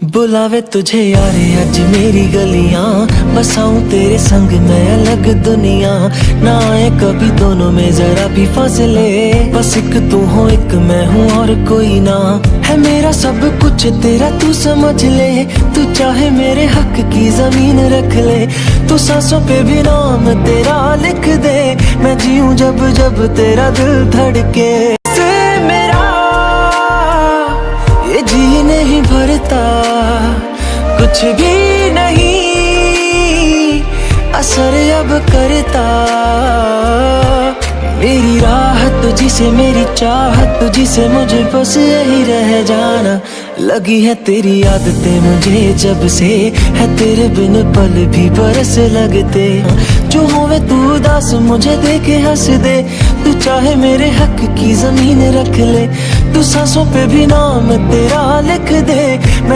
बुलावे तुझे यारे अज मेरी गलियां, बसाऊं तेरे संग मैं अलग दुनिया। ना आए कभी दोनों में जरा भी फासले, बस एक तू हो एक मैं हूँ और कोई ना। है मेरा सब कुछ तेरा तू समझ ले, तू चाहे मेरे हक की जमीन रख ले। तू सांसों पे भी नाम तेरा लिख दे, मैं जीऊं जब जब तेरा दिल धड़के। मेरा ये जी नहीं भरता, कुछ भी नहीं असर अब करता। मेरी राह तुझी से, मेरी चाहत तुझी से, मुझे बस यही रह जाना। लगी है तेरी आदतें मुझे जब से, है तेरे बिन पल भी बरस लगते। जो होवे तू उदास मुझे देखे हंस दे, तू चाहे मेरे हक की जमीन रख ले। तू सांसों पे भी नाम तेरा लिख दे।